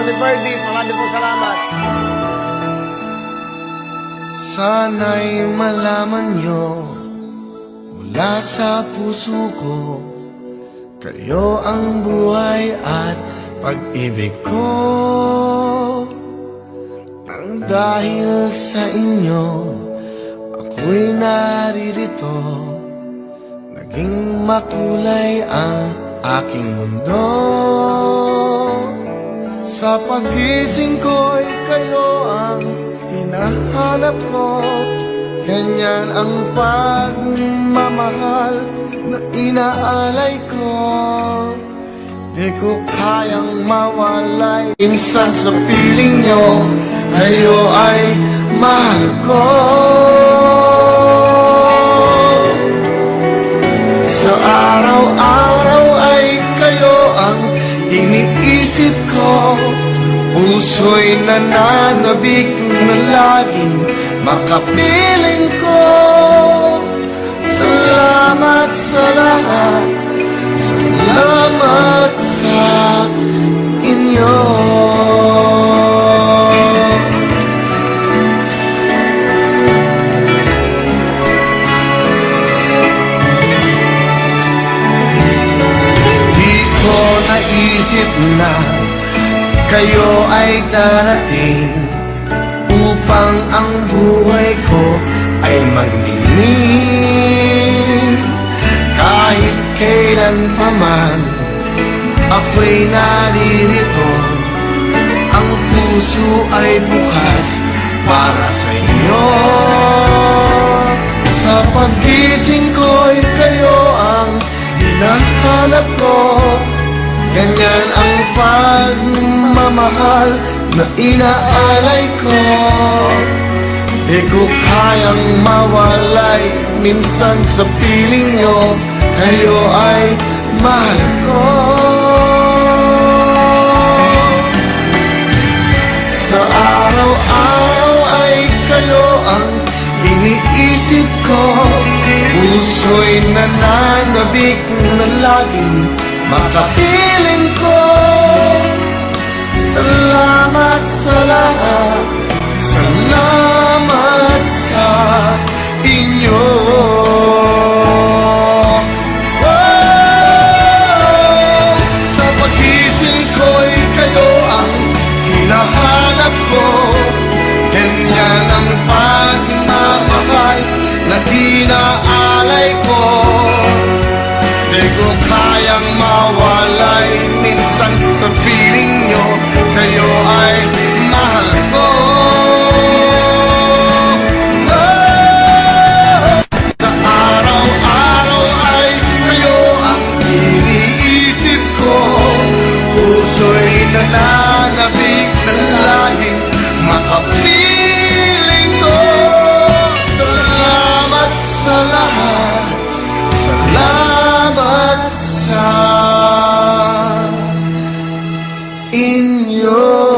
Mami Ferdy, marami pong salamat. Sana'y malaman nyo mula sa puso ko, kayo ang buhay at pag-ibig ko. Nang dahil sa inyo, ako'y naririto, naging makulay ang aking mundo. Sa pagising ko'y kayo ang hinahanap ko, ganyan ang pagmamahal na inaalay ko. Di ko kayang mawalay. Minsan sa piling nyo, kayo ay mahal ko. Sa araw-araw ay kayo ang iniisip ko. Puso'y nananabik na laging makapiling ko. Salamat sa lahat, salamat sa inyo. Di ko naisip na kayo ay darating upang ang buhay ko ay maglingin. Kahit kailan pa man ako'y naririto, ang puso ay bukas para sa inyo. Sa pagising ko'y kayo ang hinahanap ko, ganyan ang pagmamahal na inaalay ko. Di ko kayang mawalay, minsan sa piling nyo, kayo ay mahal ko. Sa araw-araw ay kayo ang iniisip ko. Puso'y nananabik na laging makapiling ko. Salamat sa lahat, salamat sa inyo. Sa pagising ko'y kayo ang hinahanap ko, ganyan ang pagmamahal na inaalay ko. Di ko kayang mawalay, minsan sa piling nyo, kayo ay mahal ko. Sa araw-araw ay kayo ang iniisip ko. Puso'y nananabik na laging makapiling ko. Salamat sa lahat, salamat sa inyo.